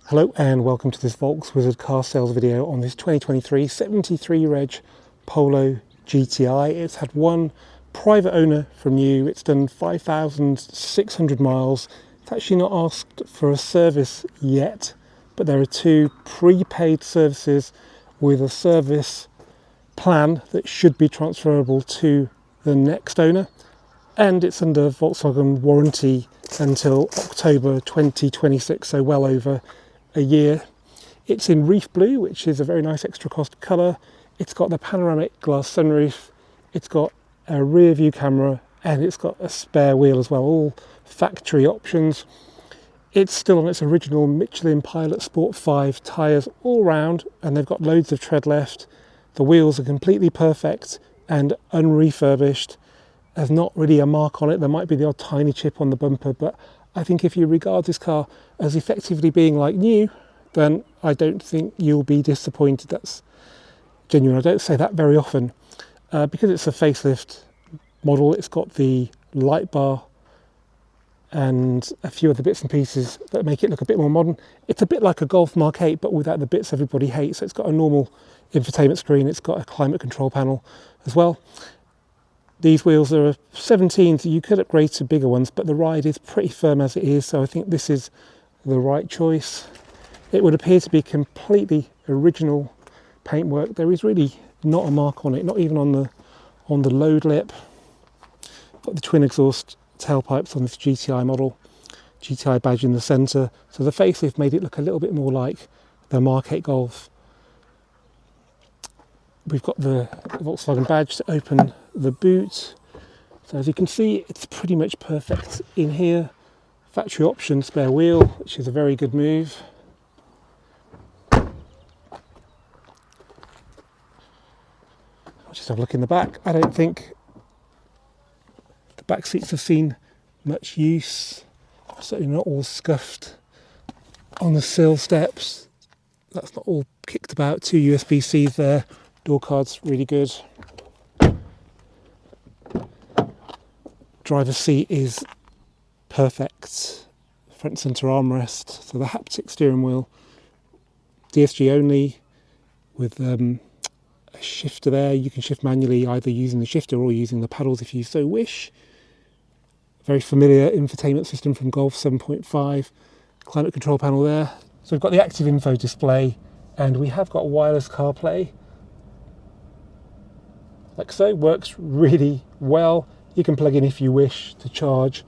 Hello and welcome to this Volkswizard car sales video on this 2023 73 reg Polo GTI. It's had one private owner from new. It's done 5,600 miles. It's actually not asked for a service yet, but there are two prepaid services with a service plan that should be transferable to the next owner. And it's under Volkswagen warranty until October 2026, so well over a year. It's in Reef blue, which is a very nice extra cost colour. It's got the panoramic glass sunroof, it's got a rear view camera, and it's got a spare wheel as well, all factory options. It's still on its original Michelin Pilot Sport 5 tyres all round, and they've got loads of tread left. The wheels are completely perfect and unrefurbished. There's not really a mark on it. There might be the odd tiny chip on the bumper, but I think if you regard this car as effectively being like new, then I don't think you'll be disappointed. That's genuine. I don't say that very often. Because it's a facelift model, it's got the light bar and a few other bits and pieces that make it look a bit more modern. It's a bit like a Golf Mark 8, but without the bits everybody hates. So it's got a normal infotainment screen. It's got a climate control panel as well. These wheels are 17s. You could upgrade to bigger ones, but the ride is pretty firm as it is, so I think this is the right choice. It would appear to be completely original paintwork. There is really not a mark on it, not even on the load lip. Got the twin exhaust tailpipes on this GTI model, GTI badge in the centre, so the facelift made it look a little bit more like the Mark 8 Golf. We've got the Volkswagen badge to open the boot. So as you can see, it's pretty much perfect in here. Factory option spare wheel, which is a very good move. I'll just have a look in the back. I don't think the back seats have seen much use. Certainly not all scuffed on the sill steps. That's not all kicked about. Two USB-Cs there. Door cards really good. Driver's seat is perfect. Front center armrest. So the haptic steering wheel, DSG only, with a shifter there. You can shift manually either using the shifter or using the paddles if you so wish. Very familiar infotainment system from Golf 7.5. Climate control panel there. So we've got the active info display, and we have got wireless CarPlay. Like so, works really well. You can plug in if you wish to charge,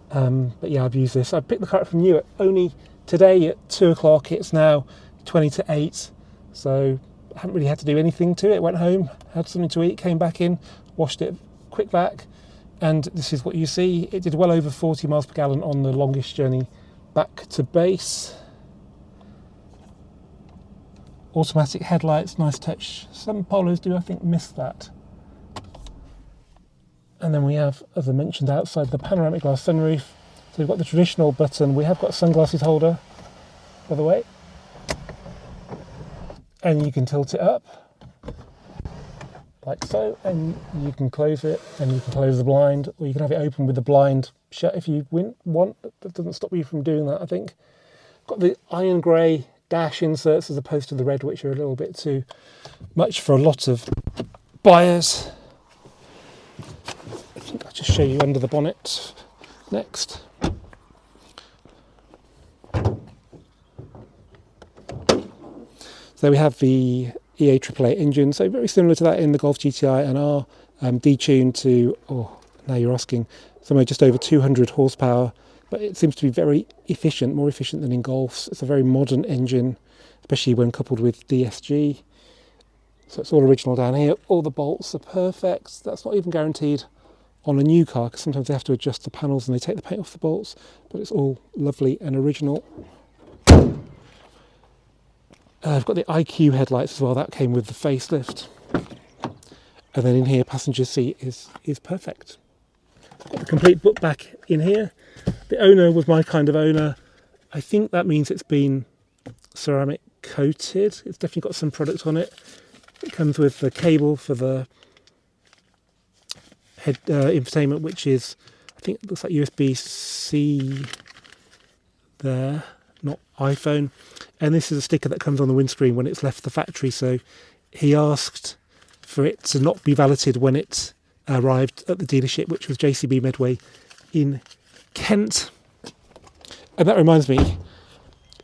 but yeah, I've used this. I picked the car up from new only today at 2 o'clock. It's now 20 to 8, so I haven't really had to do anything to it. Went home, had something to eat, came back in, washed it, quick vac, and this is what you see. It did well over 40 miles per gallon on the longest journey back to base. Automatic headlights, nice touch. Some Polos do, I think, miss that. And then we have, as I mentioned, outside the panoramic glass sunroof. So we've got the traditional button. We have got a sunglasses holder, by the way. And you can tilt it up, like so. And you can close it, and you can close the blind. Or you can have it open with the blind shut if you want. That doesn't stop you from doing that, I think. Got the iron grey dash inserts as opposed to the red, which are a little bit too much for a lot of buyers. I think I'll just show you under the bonnet next. So we have the EA AAA engine, so very similar to that in the Golf GTI and R, detuned to, now you're asking, somewhere just over 200 horsepower, but it seems to be very efficient, more efficient than in Golfs. It's a very modern engine, especially when coupled with DSG. So it's all original down here. All the bolts are perfect. That's not even guaranteed on a new car, because sometimes they have to adjust the panels and they take the paint off the bolts, but it's all lovely and original. I've got the IQ headlights as well. That came with the facelift. And then in here, passenger seat is perfect. Got the complete book back in here. The owner was my kind of owner. I think that means it's been ceramic coated. It's definitely got some product on it. It comes with the cable for the head infotainment, which is, I think it looks like USB-C there, not iPhone. and this is a sticker that comes on the windscreen when it's left the factory. So he asked for it to not be validated when it arrived at the dealership, which was JCB Medway in Kent. And that reminds me,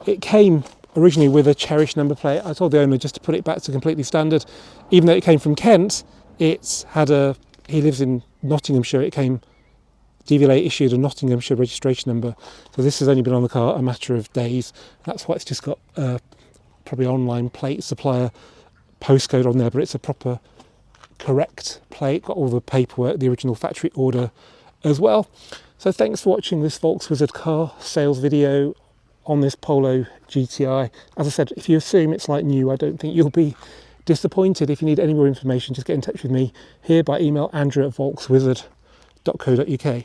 it came originally with a cherished number plate. I told the owner just to put it back to completely standard. Even though it came from Kent, it had he lives in Nottinghamshire, it came, DVLA issued a Nottinghamshire registration number. So this has only been on the car a matter of days. That's why it's just got probably online plate supplier postcode on there, but it's a proper correct plate, got all the paperwork, the original factory order as well. So thanks for watching this Volkswizard car sales video on this Polo GTI. As I said, if you assume it's like new, I don't think you'll be disappointed. If you need any more information, just get in touch with me here by email, andrew@volkswizard.co.uk.